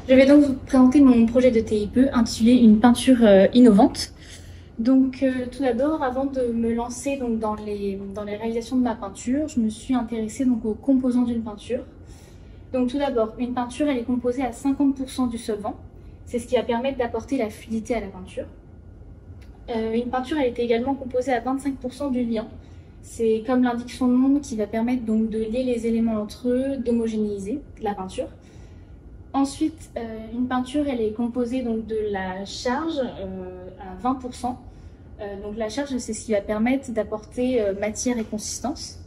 Je vais donc vous présenter mon projet de TIPE intitulé Une peinture innovante. Donc tout d'abord, avant de me lancer donc, dans les réalisations de ma peinture, je me suis intéressée donc, aux composants d'une peinture. Donc tout d'abord, une peinture elle est composée à 50% du solvant. C'est ce qui va permettre d'apporter la fluidité à la peinture. Une peinture elle est également composée à 25% du liant. C'est comme l'indique son nom qui va permettre donc, de lier les éléments entre eux, d'homogénéiser la peinture. Ensuite, une peinture elle est composée donc, de la charge à 20%. Donc la charge, c'est ce qui va permettre d'apporter matière et consistance.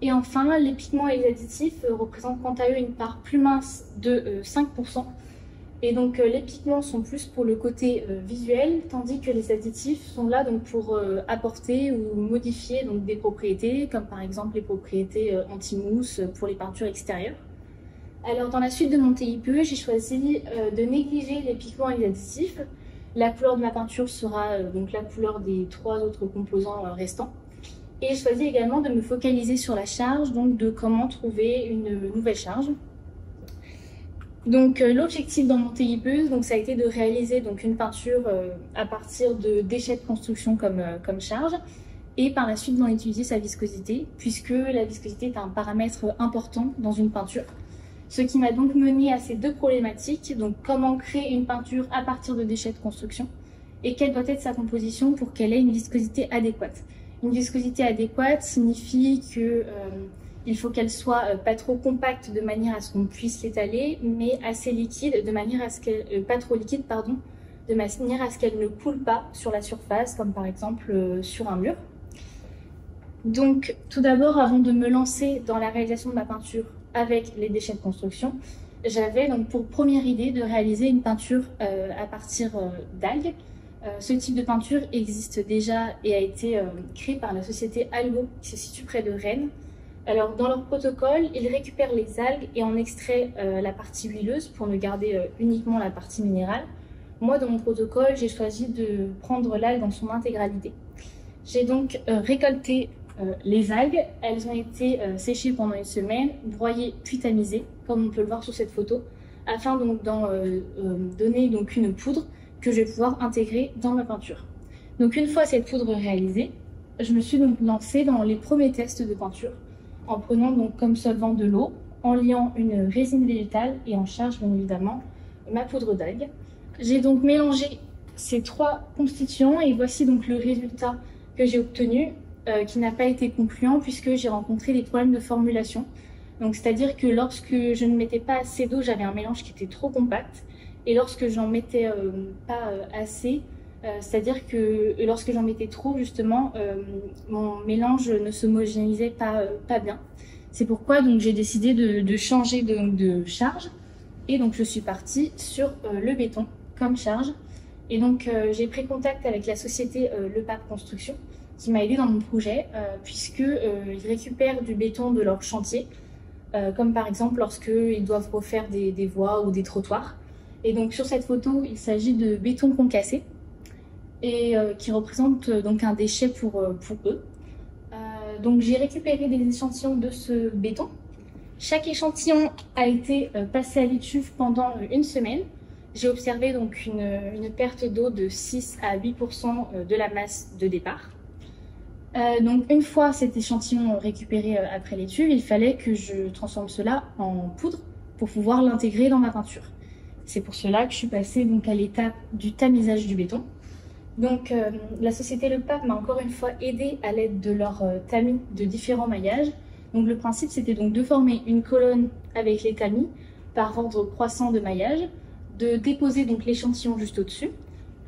Et enfin, les pigments et les additifs représentent quant à eux une part plus mince de 5%. Et donc les pigments sont plus pour le côté visuel, tandis que les additifs sont là donc, pour apporter ou modifier donc, des propriétés, comme par exemple les propriétés anti-mousse pour les peintures extérieures. Alors dans la suite de mon TIPE, j'ai choisi de négliger les pigments et les additifs. La couleur de ma peinture sera donc la couleur des 3 autres composants restants. Et j'ai choisi également de me focaliser sur la charge, donc de comment trouver une nouvelle charge. Donc l'objectif dans mon TIPE, donc, ça a été de réaliser donc, une peinture à partir de déchets de construction comme charge. Et par la suite d'en étudier sa viscosité, puisque la viscosité est un paramètre important dans une peinture. Ce qui m'a donc mené à ces deux problématiques, donc comment créer une peinture à partir de déchets de construction et quelle doit être sa composition pour qu'elle ait une viscosité adéquate. Une viscosité adéquate signifie qu'il faut qu'elle soit pas trop compacte de manière à ce qu'on puisse l'étaler, mais assez liquide de manière à ce qu'elle pas trop liquide pardon, de manière à ce qu'elle ne coule pas sur la surface, comme par exemple sur un mur. Donc tout d'abord, avant de me lancer dans la réalisation de ma peinture avec les déchets de construction, j'avais donc pour première idée de réaliser une peinture à partir d'algues. Ce type de peinture existe déjà et a été créé par la société Algo qui se situe près de Rennes. Alors dans leur protocole, ils récupèrent les algues et en extraient la partie huileuse pour ne garder uniquement la partie minérale. Moi, dans mon protocole, j'ai choisi de prendre l'algue dans son intégralité. J'ai donc récolté les algues, elles ont été séchées pendant une semaine, broyées puis tamisées, comme on peut le voir sur cette photo, afin donc d'en donner donc une poudre que je vais pouvoir intégrer dans ma peinture. Donc une fois cette poudre réalisée, je me suis donc lancée dans les premiers tests de peinture, en prenant donc comme solvant de l'eau, en liant une résine végétale et en charge bien évidemment ma poudre d'algues. J'ai donc mélangé ces 3 constituants et voici donc le résultat que j'ai obtenu. Qui n'a pas été concluant puisque j'ai rencontré des problèmes de formulation. Donc c'est-à-dire que lorsque je ne mettais pas assez d'eau, j'avais un mélange qui était trop compact. Et lorsque j'en mettais pas assez, c'est-à-dire que lorsque j'en mettais trop, justement, mon mélange ne s'homogénéisait pas bien. C'est pourquoi donc j'ai décidé de changer de charge. Et donc je suis partie sur le béton comme charge. Et donc j'ai pris contact avec la société Le Pape Construction, qui m'a aidé dans mon projet, puisqu'ils récupèrent du béton de leur chantier, comme par exemple lorsqu'ils doivent refaire des voies ou des trottoirs. Et donc sur cette photo, il s'agit de béton concassé, et qui représente donc un déchet pour eux. Donc j'ai récupéré des échantillons de ce béton. Chaque échantillon a été passé à l'étuve pendant une semaine. J'ai observé donc une perte d'eau de 6 à 8% de la masse de départ. Donc une fois cet échantillon récupéré après l'étuve, il fallait que je transforme cela en poudre pour pouvoir l'intégrer dans ma peinture. C'est pour cela que je suis passée donc à l'étape du tamisage du béton. Donc la société Le Pape m'a encore une fois aidée à l'aide de leur tamis de différents maillages. Donc le principe c'était donc de former une colonne avec les tamis par ordre croissant de maillage, de déposer donc l'échantillon juste au-dessus.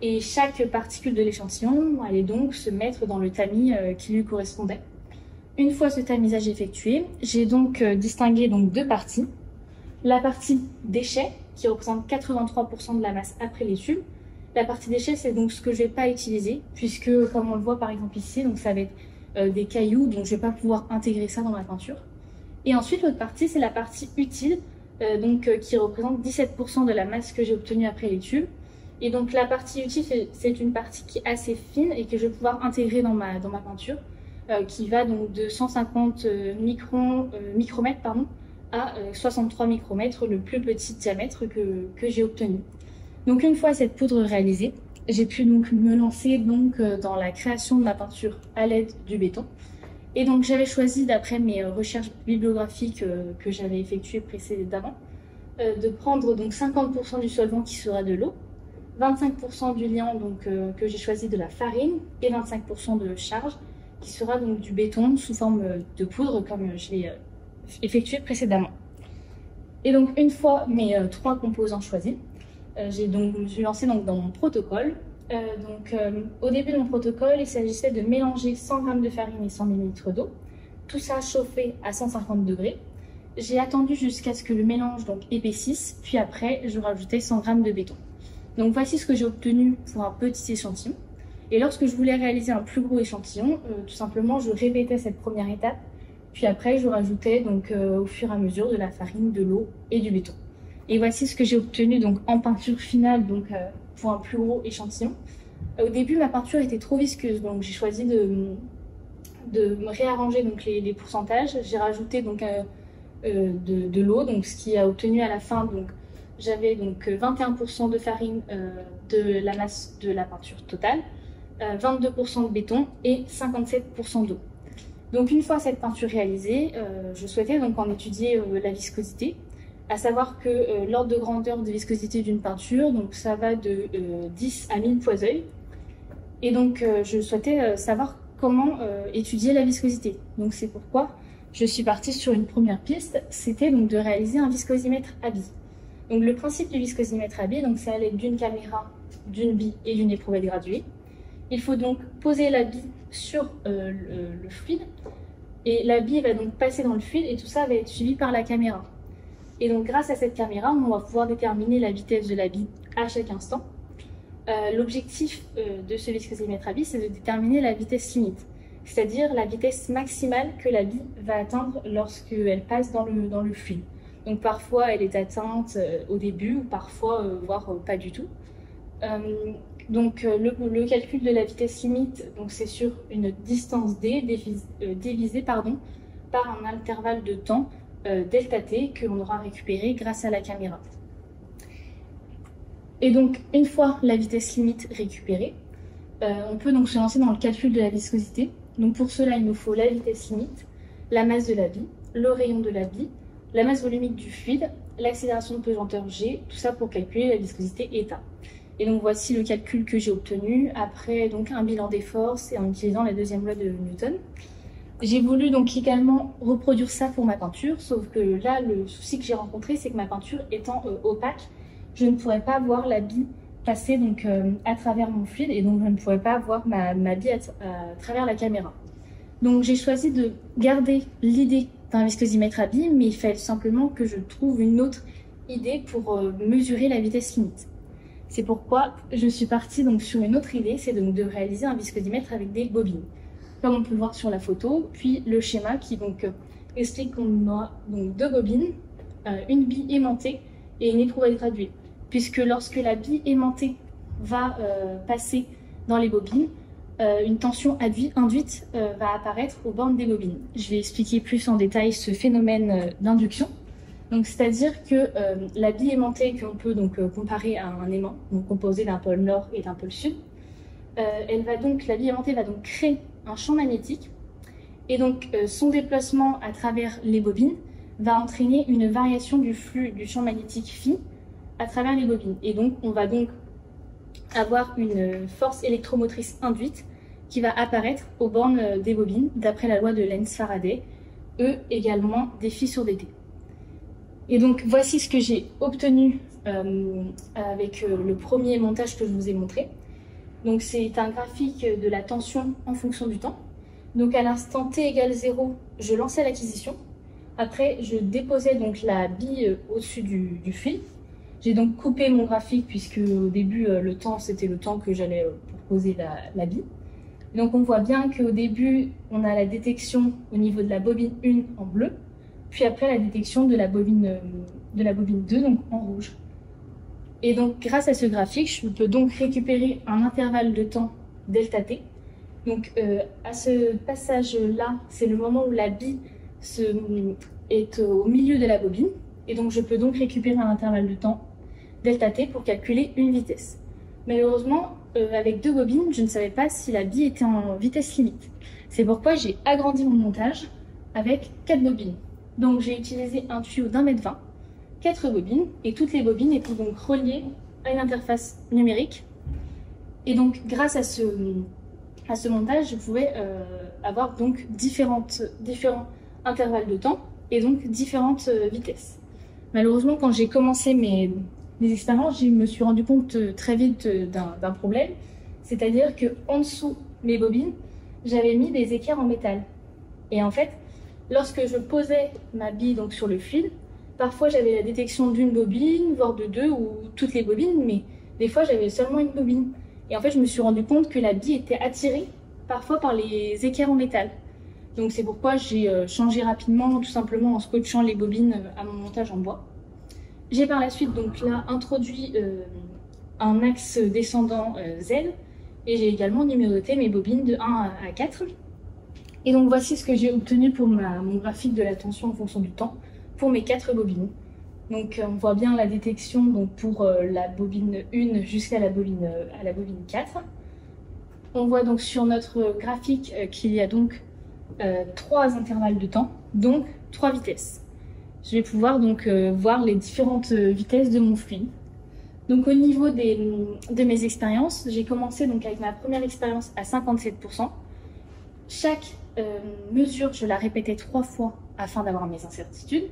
Et chaque particule de l'échantillon allait donc se mettre dans le tamis qui lui correspondait. Une fois ce tamisage effectué, j'ai donc distingué donc 2 parties. La partie déchets, qui représente 83% de la masse après l'étuve. La partie déchets, c'est donc ce que je ne vais pas utiliser, puisque comme on le voit par exemple ici, donc ça va être des cailloux, donc je ne vais pas pouvoir intégrer ça dans ma peinture. Et ensuite, l'autre partie, c'est la partie utile, qui représente 17% de la masse que j'ai obtenue après l'étuve. Et donc la partie utile, c'est une partie qui est assez fine et que je vais pouvoir intégrer dans ma peinture, qui va donc de 150 micromètres à 63 micromètres, le plus petit diamètre que j'ai obtenu. Donc une fois cette poudre réalisée, j'ai pu donc me lancer donc dans la création de ma peinture à l'aide du béton. Et donc j'avais choisi, d'après mes recherches bibliographiques que j'avais effectuées précédemment, de prendre donc 50% du solvant qui sera de l'eau, 25% du liant donc, que j'ai choisi de la farine et 25% de charge qui sera donc du béton sous forme de poudre comme je l'ai effectué précédemment. Et donc une fois mes 3 composants choisis, je me suis lancée donc dans mon protocole. Au début de mon protocole, il s'agissait de mélanger 100 g de farine et 100 ml d'eau, tout ça chauffé à 150 degrés. J'ai attendu jusqu'à ce que le mélange donc épaississe, puis après je rajoutais 100 g de béton. Donc voici ce que j'ai obtenu pour un petit échantillon. Et lorsque je voulais réaliser un plus gros échantillon, tout simplement je répétais cette première étape, puis après je rajoutais donc au fur et à mesure de la farine, de l'eau et du béton. Et voici ce que j'ai obtenu donc en peinture finale donc pour un plus gros échantillon. Au début ma peinture était trop visqueuse, donc j'ai choisi de me réarranger donc les pourcentages. J'ai rajouté donc de l'eau, donc ce qui a obtenu à la fin donc j'avais donc 21% de farine de la masse de la peinture totale, 22% de béton et 57% d'eau. Donc une fois cette peinture réalisée, je souhaitais donc en étudier la viscosité, à savoir que l'ordre de grandeur de viscosité d'une peinture, donc ça va de 10 à 1000 poids-œil. Et donc je souhaitais savoir comment étudier la viscosité. Donc c'est pourquoi je suis partie sur une première piste, c'était donc de réaliser un viscosimètre à billes. Donc le principe du viscosimètre à billes, c'est à l'aide d'une caméra, d'une bille et d'une éprouvette graduée. Il faut donc poser la bille sur le fluide et la bille va donc passer dans le fluide et tout ça va être suivi par la caméra. Et donc grâce à cette caméra, on va pouvoir déterminer la vitesse de la bille à chaque instant. L'objectif de ce viscosimètre à billes, c'est de déterminer la vitesse limite, c'est-à-dire la vitesse maximale que la bille va atteindre lorsqu'elle passe dans le fluide. Donc parfois elle est atteinte au début ou parfois voire pas du tout. Le calcul de la vitesse limite, c'est sur une distance d divisée par un intervalle de temps delta t que l'on aura récupéré grâce à la caméra. Et donc une fois la vitesse limite récupérée, on peut donc se lancer dans le calcul de la viscosité. Donc pour cela il nous faut la vitesse limite, la masse de la bille, le rayon de la bille, la masse volumique du fluide, l'accélération de pesanteur g, tout ça pour calculer la viscosité état. Et donc voici le calcul que j'ai obtenu après donc un bilan des forces et en utilisant la deuxième loi de Newton. J'ai voulu donc également reproduire ça pour ma peinture, sauf que là le souci que j'ai rencontré, c'est que ma peinture étant opaque, je ne pourrais pas voir la bille passer donc à travers mon fluide et donc je ne pourrais pas voir ma bille à travers la caméra. Donc j'ai choisi de garder l'idée d'un viscosimètre à billes, mais il fallait simplement que je trouve une autre idée pour mesurer la vitesse limite. C'est pourquoi je suis partie donc sur une autre idée, c'est donc de réaliser un viscosimètre avec des bobines, comme on peut le voir sur la photo, puis le schéma qui donc explique qu'on aura donc 2 bobines, une bille aimantée et une éprouvette graduée, puisque lorsque la bille aimantée va passer dans les bobines, une tension induite va apparaître aux bornes des bobines. Je vais expliquer plus en détail ce phénomène d'induction. Donc, c'est-à-dire que la bille aimantée que l'on peut donc comparer à un aimant, donc composé d'un pôle nord et d'un pôle sud, la bille aimantée va donc créer un champ magnétique et donc son déplacement à travers les bobines va entraîner une variation du flux du champ magnétique phi à travers les bobines. Et donc on va donc avoir une force électromotrice induite qui va apparaître aux bornes des bobines d'après la loi de Lenz-Faraday, E également dφ sur dt. Et donc voici ce que j'ai obtenu avec le premier montage que je vous ai montré. Donc c'est un graphique de la tension en fonction du temps. Donc à l'instant t égale 0, je lançais l'acquisition. Après, je déposais donc la bille au-dessus du fil. J'ai donc coupé mon graphique puisque au début, le temps, c'était le temps que j'allais pour poser la bille. Donc on voit bien qu'au début, on a la détection au niveau de la bobine 1 en bleu, puis après la détection de la bobine 2 donc en rouge. Et donc grâce à ce graphique, je peux donc récupérer un intervalle de temps delta t. Donc à ce passage-là, c'est le moment où la bille est au milieu de la bobine, et donc je peux donc récupérer un intervalle de temps delta t pour calculer une vitesse. Malheureusement, avec 2 bobines, je ne savais pas si la bille était en vitesse limite. C'est pourquoi j'ai agrandi mon montage avec 4 bobines. Donc j'ai utilisé un tuyau d'1,20 m, 4 bobines, et toutes les bobines étaient donc reliées à une interface numérique. Et donc grâce à ce montage, je pouvais avoir donc différents intervalles de temps et donc différentes vitesses. Malheureusement, quand j'ai commencé mes expériences, je me suis rendu compte très vite d'un problème, c'est-à-dire qu'en dessous mes bobines, j'avais mis des équerres en métal. Et en fait, lorsque je posais ma bille donc sur le fil, parfois j'avais la détection d'une bobine, voire de 2 ou toutes les bobines, mais des fois j'avais seulement une bobine. Et en fait, je me suis rendu compte que la bille était attirée parfois par les équerres en métal. Donc c'est pourquoi j'ai changé rapidement, tout simplement en scotchant les bobines à mon montage en bois. J'ai par la suite donc là introduit un axe descendant Z, et j'ai également numéroté mes bobines de 1 à 4. Et donc voici ce que j'ai obtenu pour mon graphique de la tension en fonction du temps pour mes 4 bobines. Donc on voit bien la détection donc, pour la bobine 1 jusqu'à la bobine 4. On voit donc sur notre graphique qu'il y a donc 3 intervalles de temps, donc 3 vitesses. Je vais pouvoir donc voir les différentes vitesses de mon fluide. Donc au niveau de mes expériences, j'ai commencé donc avec ma première expérience à 57%. Chaque mesure, je la répétais 3 fois afin d'avoir mes incertitudes.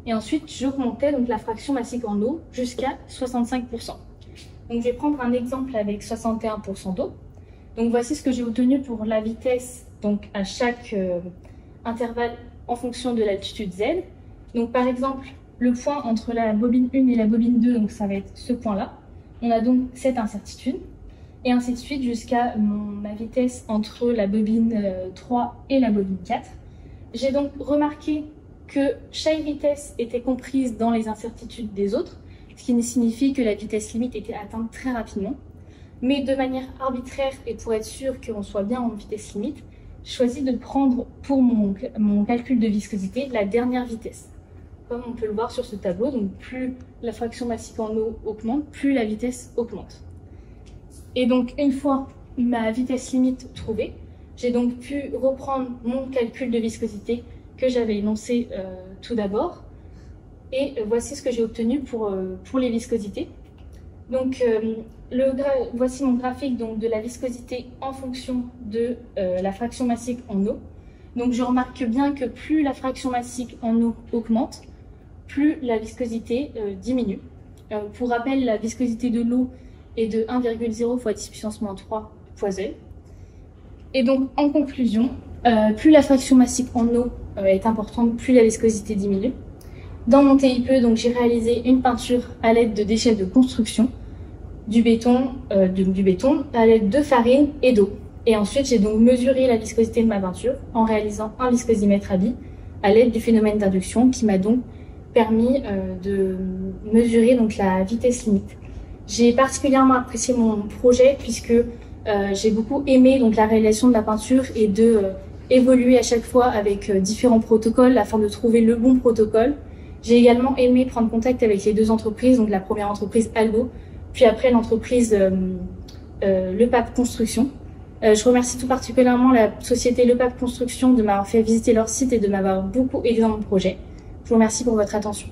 Et ensuite, j'augmentais donc la fraction massique en eau jusqu'à 65%. Donc je vais prendre un exemple avec 61% d'eau. Donc voici ce que j'ai obtenu pour la vitesse donc à chaque intervalle en fonction de l'altitude Z. Donc par exemple, le point entre la bobine 1 et la bobine 2, donc ça va être ce point-là. On a donc cette incertitude. Et ainsi de suite jusqu'à ma vitesse entre la bobine 3 et la bobine 4. J'ai donc remarqué que chaque vitesse était comprise dans les incertitudes des autres, ce qui signifie que la vitesse limite était atteinte très rapidement. Mais de manière arbitraire et pour être sûr qu'on soit bien en vitesse limite, j'ai choisi de prendre pour mon calcul de viscosité la dernière vitesse. Comme on peut le voir sur ce tableau, donc plus la fraction massique en eau augmente, plus la vitesse augmente. Et donc une fois ma vitesse limite trouvée, j'ai donc pu reprendre mon calcul de viscosité que j'avais énoncé tout d'abord. Et voici ce que j'ai obtenu pour les viscosités. Donc voici mon graphique donc, de la viscosité en fonction de la fraction massique en eau. Donc je remarque bien que plus la fraction massique en eau augmente, plus la viscosité diminue. Pour rappel, la viscosité de l'eau est de 1,0 fois 10 puissance moins 3 fois Z. Et donc en conclusion, plus la fraction massique en eau est importante, plus la viscosité diminue. Dans mon TIPE, j'ai réalisé une peinture à l'aide de déchets de construction, du béton à l'aide de farine et d'eau. Et ensuite, j'ai donc mesuré la viscosité de ma peinture en réalisant un viscosimètre à billes à l'aide du phénomène d'induction qui m'a donc permis de mesurer donc, la vitesse limite. J'ai particulièrement apprécié mon projet puisque j'ai beaucoup aimé donc, la réalisation de la peinture et de évoluer à chaque fois avec différents protocoles afin de trouver le bon protocole. J'ai également aimé prendre contact avec les 2 entreprises, donc la première entreprise Algo, puis après l'entreprise Le Pape Construction. Je remercie tout particulièrement la société Le Pape Construction de m'avoir fait visiter leur site et de m'avoir beaucoup aidé dans mon projet. Je vous remercie pour votre attention.